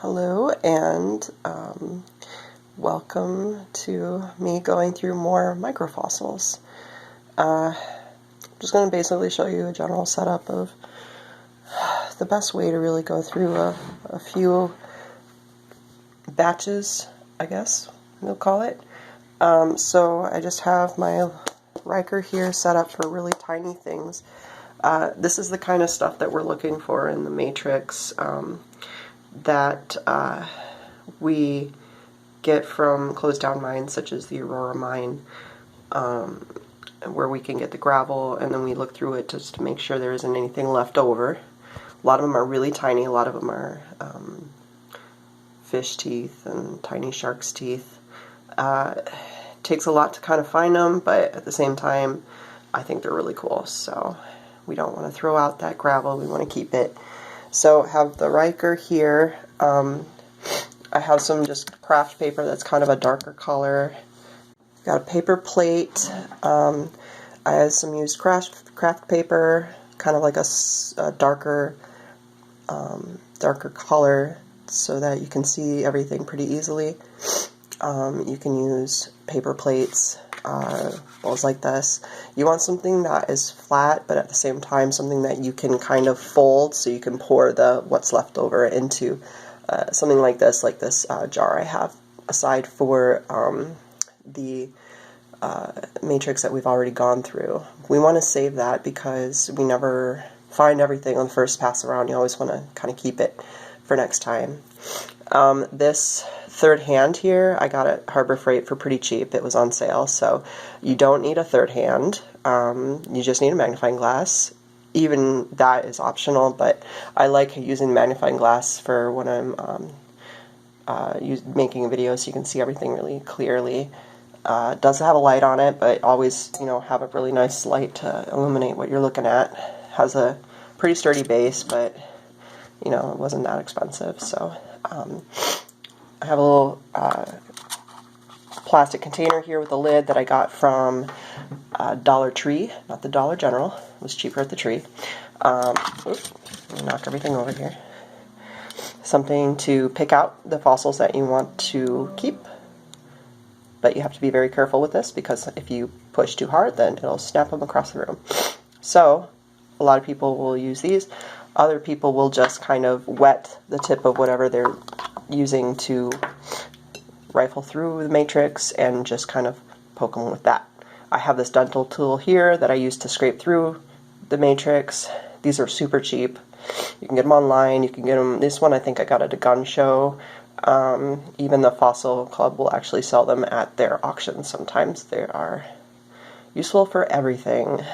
Hello and welcome to me going through more microfossils. I'm just going to basically show you a general setup of the best way to really go through a few batches, I guess we'll call it. So I just have my Riker here set up for really tiny things. This is the kind of stuff that we're looking for in the matrix that we get from closed down mines such as the Aurora Mine, where we can get the gravel and then we look through it just to make sure there isn't anything left over. A lot of them are really tiny, a lot of them are fish teeth and tiny shark's teeth. It takes a lot to kind of find them, but at the same time I think they're really cool, so we don't want to throw out that gravel, we want to keep it. So I have the Riker here. I have some just craft paper that's kind of a darker color. Got a paper plate. I have some used craft paper, kind of like a darker color so that you can see everything pretty easily. You can use paper plates, balls like this. You want something that is flat, but at the same time something that you can kind of fold so you can pour what's left over into something like this jar I have aside for the matrix that we've already gone through. We want to save that because we never find everything on the first pass around. You always want to kind of keep it for next time. This third hand here, I got at Harbor Freight for pretty cheap. It was on sale, so you don't need a third hand. You just need a magnifying glass. Even that is optional, but I like using magnifying glass for when I'm making a video so you can see everything really clearly. It does have a light on it, but always, have a really nice light to illuminate what you're looking at. Has a pretty sturdy base, but it wasn't that expensive, so I have a little plastic container here with a lid that I got from Dollar Tree, not the Dollar General. It was cheaper at the Tree. Oops, knock everything over here. Something to pick out the fossils that you want to keep, but you have to be very careful with this because if you push too hard, then it'll snap them across the room. So a lot of people will use these. Other people will just kind of wet the tip of whatever they're using to rifle through the matrix and just kind of poke them with that. I have this dental tool here that I use to scrape through the matrix. These are super cheap. You can get them online. You can get them. This one I think I got at a gun show. Even the Fossil Club will actually sell them at their auctions. Sometimes they are useful for everything,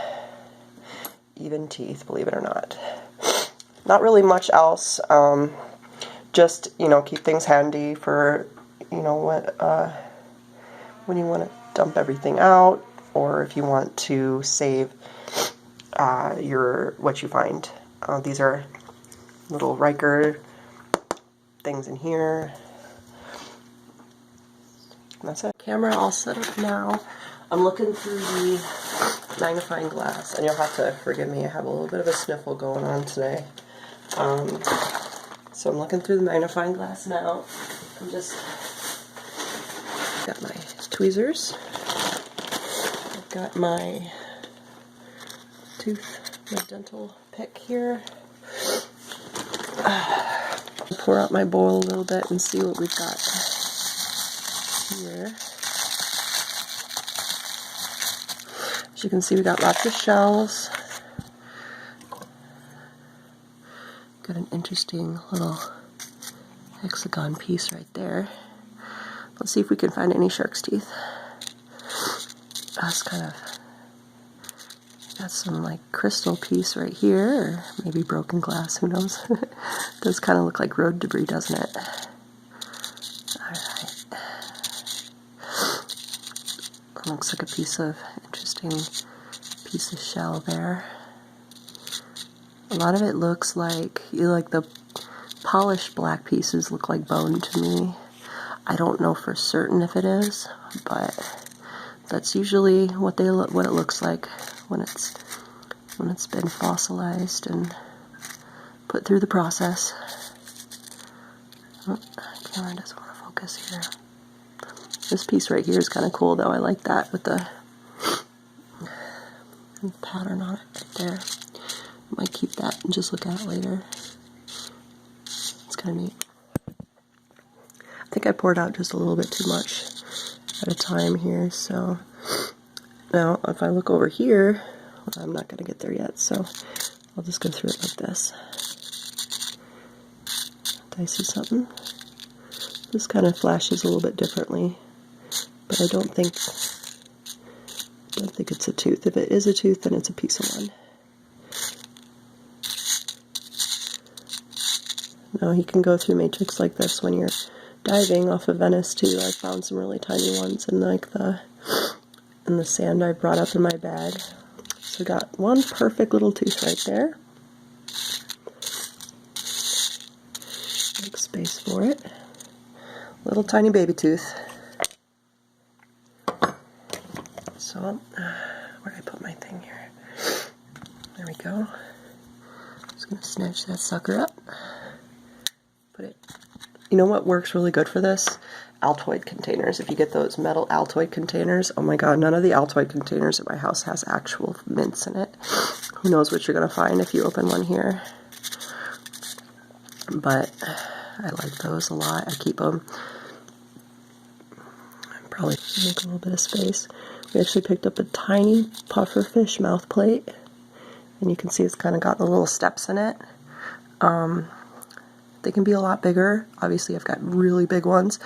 even teeth, believe it or not. Not really much else. Just keep things handy for when you want to dump everything out, or if you want to save what you find. These are little Riker things in here. And that's it. Camera all set up now. I'm looking through the magnifying glass, and you'll have to forgive me. I have a little bit of a sniffle going on today. So I'm looking through the magnifying glass now. I'm just got my tweezers. I've got my my dental pick here. Pour out my bowl a little bit and see what we've got here. As you can see, we got lots of shells. Got an interesting little hexagon piece right there. Let's see if we can find any shark's teeth. That's kind of got some like crystal piece right here, or maybe broken glass, who knows. Does kind of look like road debris, doesn't it? Alright. Looks like a interesting piece of shell there. A lot of it looks like the polished black pieces look like bone to me. I don't know for certain if it is, but that's usually what it looks like when it's been fossilized and put through the process. Oh, camera doesn't want to focus here. This piece right here is kind of cool though. I like that with the pattern on it right there. Might keep that and just look at it later. It's kind of neat. I think I poured out just a little bit too much at a time here, so now if I look over here, well, I'm not going to get there yet, so I'll just go through it like this. Did I see something? This kind of flashes a little bit differently, but I don't think it's a tooth. If it is a tooth, then it's a piece of one. Now you can go through matrix like this when you're diving off of Venice too. I found some really tiny ones in the sand I brought up in my bag. So I got one perfect little tooth right there. Make space for it. Little tiny baby tooth. So where did I put my thing here? There we go. Just gonna snatch that sucker up. Put it. You know what works really good for this? Altoid containers. If you get those metal Altoid containers, oh my god, none of the Altoid containers at my house has actual mints in it. Who knows what you're going to find if you open one here. But I like those a lot. I keep them. Probably make a little bit of space. We actually picked up a tiny pufferfish mouth plate. And you can see it's kind of got the little steps in it. They can be a lot bigger. Obviously, I've got really big ones,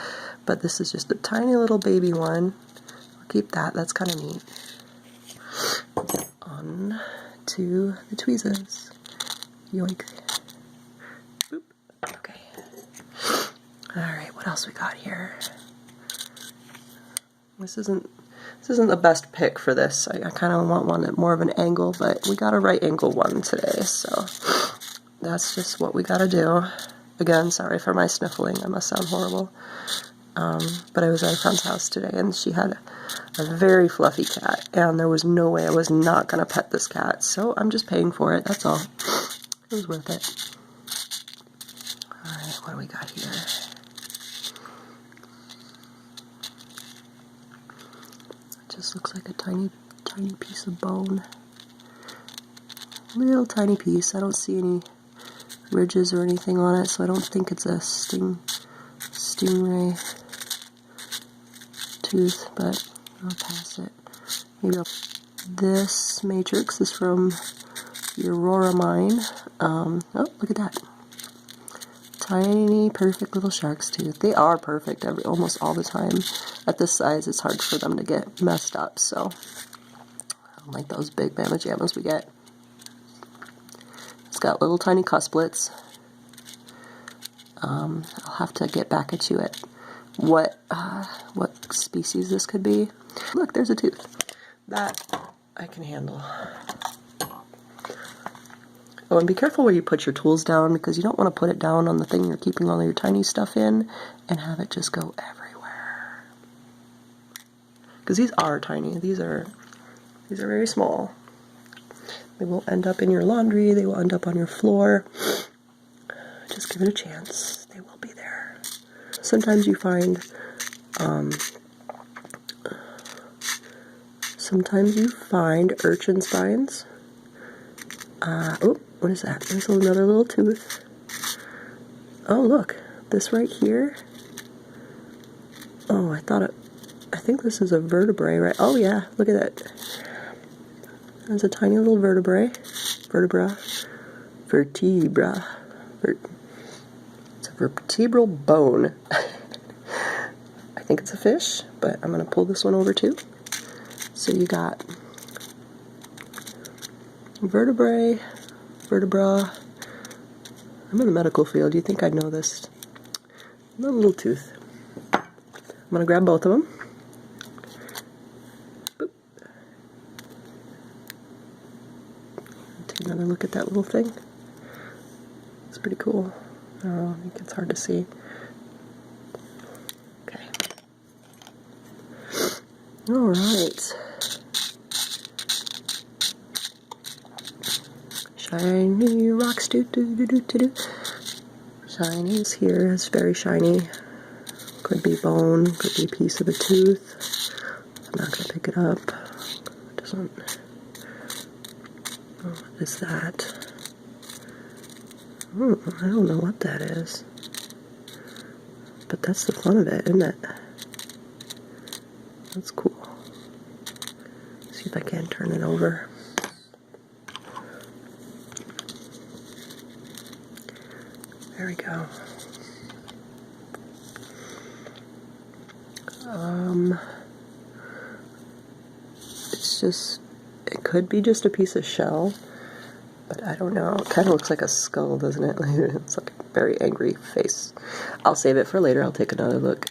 but this is just a tiny little baby one. I'll keep that. That's kind of neat. On to the tweezers. Yoink. Boop. Okay. All right. What else we got here? This isn't the best pick for this. I kind of want one at more of an angle, but we got a right angle one today, so that's just what we got to do. Again, sorry for my sniffling. I must sound horrible. But I was at a friend's house today, and she had a very fluffy cat, and there was no way I was not going to pet this cat. So I'm just paying for it. That's all. It was worth it. All right, what do we got here? It just looks like a tiny, tiny piece of bone. Little tiny piece. I don't see any ridges or anything on it, so I don't think it's a stingray tooth, but I'll pass it. Maybe this matrix is from the Aurora Mine. Oh, look at that. Tiny, perfect little shark's tooth. They are perfect almost all the time. At this size, it's hard for them to get messed up, so I don't like those big Bama Jammas we get. It's got little tiny cusplets. I'll have to get back at you at what species this could be. Look, there's a tooth. That I can handle. Oh, and be careful where you put your tools down, because you don't want to put it down on the thing you're keeping all your tiny stuff in and have it just go everywhere. Because these are tiny. These are very small. They will end up in your laundry. They will end up on your floor. Just give it a chance. They will be there. Sometimes you find, urchin spines. Oh, what is that? There's another little tooth. Oh, look. This right here. Oh, I think this is a vertebrae, right? Oh, yeah. Look at that. There's a tiny little vertebra. It's a vertebral bone. I think it's a fish, but I'm going to pull this one over too. So you got vertebra. I'm in the medical field. You'd think I'd know this. Another little tooth. I'm going to grab both of them. Boop. Take another look at that little thing. It's pretty cool. Oh, I think it's hard to see. Okay. Alright. Shiny rocks, do. Shinies here. It's very shiny. Could be bone, could be a piece of a tooth. I'm not going to pick it up. It doesn't. Oh, what is that? Oh, I don't know what that is. But that's the fun of it, isn't it? That's cool. See if I can turn it over. There we go. It's just, it could be just a piece of shell, but I don't know. It kind of looks like a skull, doesn't it? It's like a very angry face. I'll save it for later. I'll take another look.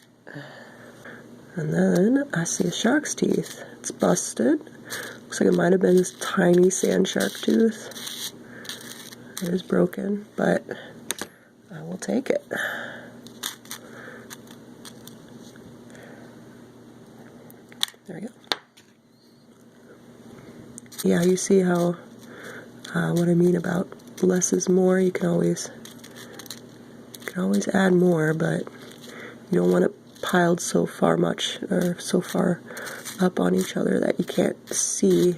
And then I see a shark's teeth. It's busted. Looks like it might have been this tiny sand shark tooth. It is broken, but I will take it. There we go. Yeah, you see how, what I mean about less is more. You can always add more, but you don't want it piled so far up on each other that you can't see.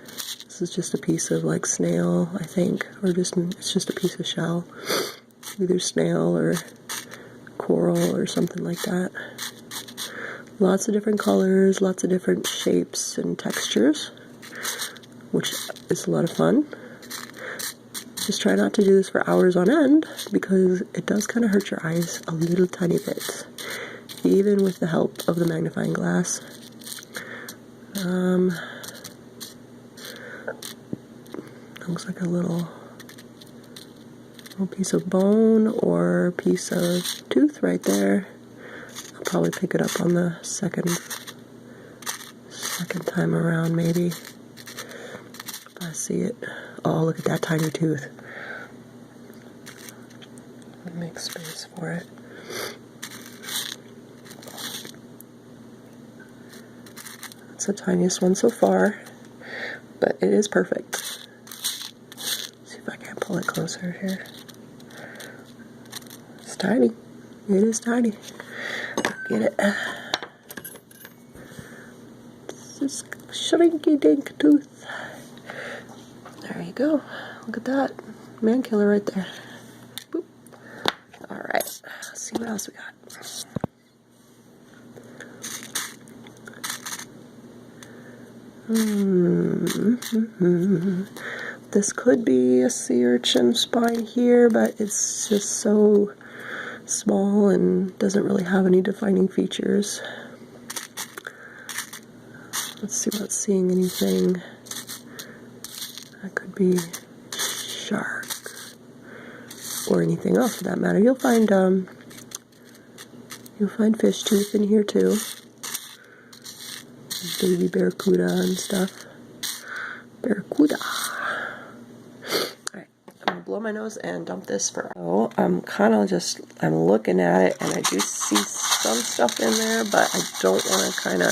This is just a piece of like snail, I think, or it's just a piece of shell, either snail or coral or something like that. Lots of different colors, lots of different shapes and textures, which is a lot of fun. Just try not to do this for hours on end because it does kind of hurt your eyes a little tiny bit, even with the help of the magnifying glass. Looks like a little piece of bone or piece of tooth right there. I'll probably pick it up on the second time around, maybe, if I see it. Oh, look at that tiny tooth. I'll make space for it. It's the tiniest one so far, but it is perfect. Let's see if I can pull it closer here. It's tiny. It is tiny. Get it. It's this shrinky dink tooth. There you go. Look at that. Man killer right there. Boop. Alright. Let's see what else we got. This could be a sea urchin spine here, but it's just so small and doesn't really have any defining features. Let's see about seeing anything. That could be shark or anything else for that matter. You'll find fish tooth in here too. Baby barracuda and stuff. Barracuda. Alright, I'm gonna blow my nose and dump this for. Oh, I'm looking at it and I do see some stuff in there, but I don't want to kind of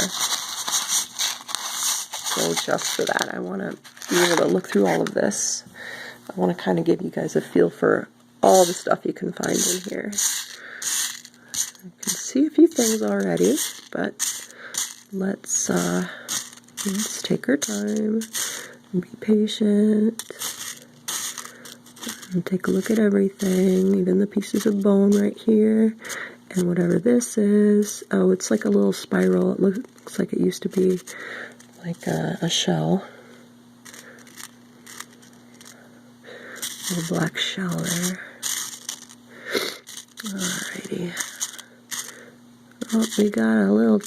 go just for that. I want to be able to look through all of this. I want to kind of give you guys a feel for all the stuff you can find in here. I can see a few things already, but let's take our time and be patient and take a look at everything, even the pieces of bone right here and whatever this is. Oh, it's like a little spiral. It looks like it used to be like a shell. A little black shell there. Alrighty. Oh, we got a little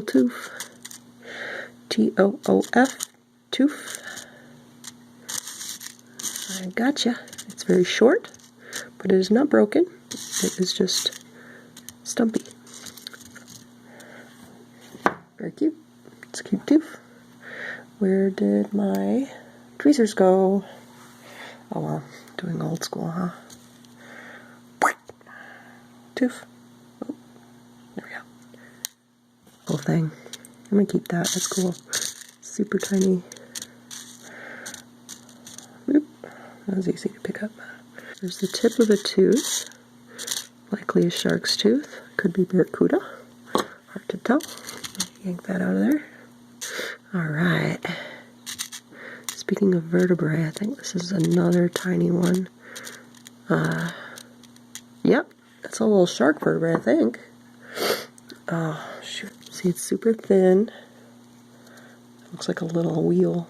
tooth. T-O-O-F. Tooth. I gotcha. It's very short, but it is not broken. It is just stumpy. Very cute. It's a cute tooth. Where did my tweezers go? Oh well, doing old school, huh? Tooth. Oh, there we go. Whole thing. I'm gonna keep that. That's cool. Super tiny. Oop. That was easy to pick up. There's the tip of a tooth, likely a shark's tooth, could be barracuda, hard to tell. Yank that out of there. Alright. Speaking of vertebrae, I think this is another tiny one. Yep, that's a little shark vertebrae, I think. Oh, shoot. See, it's super thin. Looks like a little wheel.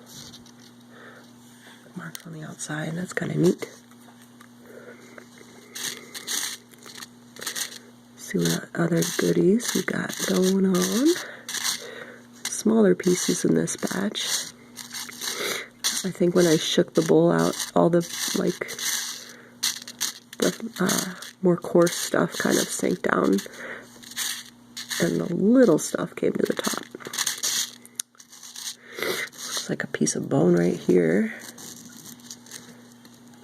Marks on the outside, that's kind of neat. See what other goodies we got going on. Smaller pieces in this batch. I think when I shook the bowl out, all the more coarse stuff kind of sank down, and the little stuff came to the top. Looks like a piece of bone right here.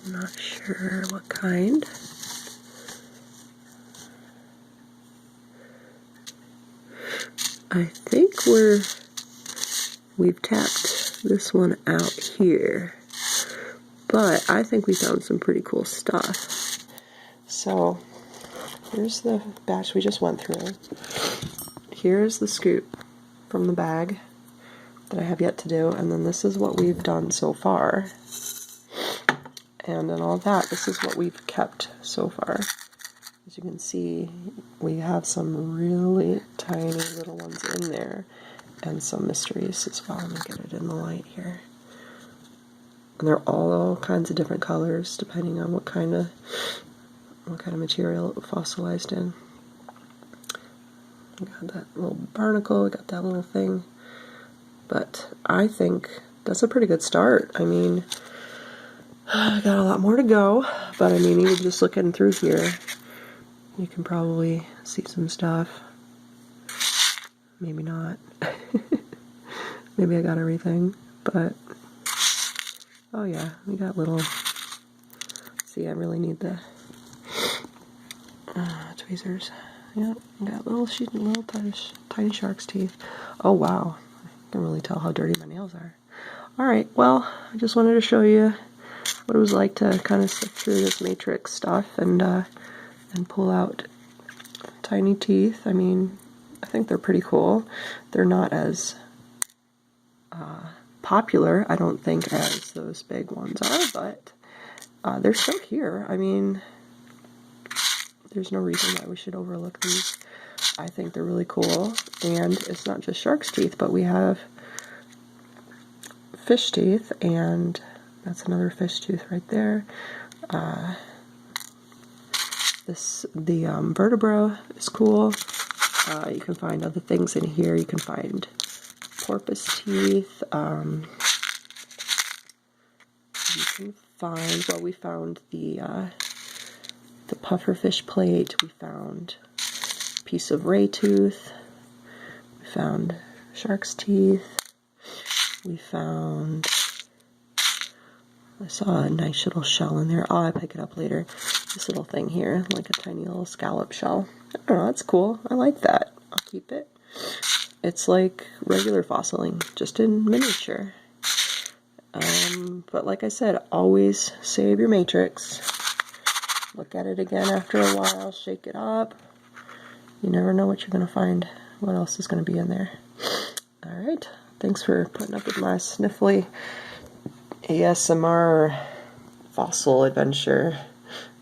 I'm not sure what kind. I think we've tapped this one out here, but I think we found some pretty cool stuff. So here's the batch we just went through. Here's the scoop from the bag that I have yet to do, and then this is what we've done so far. And then all that, this is what we've kept so far. As you can see, we have some really tiny little ones in there, and some mysteries as well. Let me get it in the light here. And they're all kinds of different colors, depending on what kind of material it was fossilized in. We got that little barnacle, we got that little thing. But I think that's a pretty good start. I mean, I got a lot more to go, but I mean, even just looking through here, you can probably see some stuff. Maybe not. Maybe I got everything, but oh yeah, we got little. See, I really need the tweezers. Yeah, we got little tiny shark's teeth. Oh wow, I can really tell how dirty my nails are. All right, well, I just wanted to show you what it was like to kind of sift through this matrix stuff and pull out tiny teeth. I mean, I think they're pretty cool. They're not as popular, I don't think, as those big ones are, but they're still here. I mean, there's no reason why we should overlook these. I think they're really cool, and it's not just shark's teeth, but we have fish teeth, and that's another fish tooth right there. The vertebra is cool. You can find other things in here. You can find porpoise teeth. You can find, well, we found the pufferfish plate. We found a piece of ray tooth. We found shark's teeth. We found, I saw a nice little shell in there. Oh, I'll pick it up later. This little thing here, like a tiny little scallop shell. I don't know, that's cool. I like that. I'll keep it. It's like regular fossiling, just in miniature. But like I said, always save your matrix. Look at it again after a while, shake it up. You never know what you're going to find, what else is going to be in there. Alright, thanks for putting up with my sniffly ASMR fossil adventure.